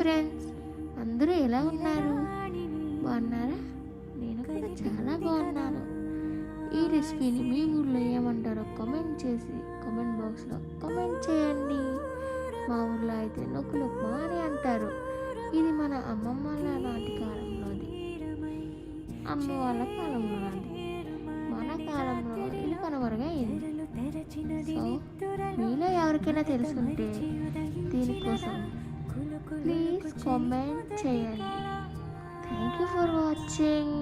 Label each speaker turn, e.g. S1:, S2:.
S1: Friends, అందరూ ఎలా ఉన్నారు? బాగున్నారా? నేను కూడా చాలా బాగున్నాను. ఈ రెసిపీని మీ ఊళ్ళో ఏమంటారో కామెంట్ చేసి కామెంట్ బాక్స్లో కామెంట్ చేయండి. మా ఊళ్ళో అయితే నొక్కులు ఉప్మా అని అంటారు. ఇది మన అమ్మమ్మల నాటి కాలంలోది, అమ్మ వాళ్ళ కాలంలోది. మన కాలంలో ఇది కనుమరుగైంది. సో మీలో ఎవరికైనా తెలుసుంటే దీనికోసం ప్లీజ్ కామెంట్ చేయండి. Thank you for watching.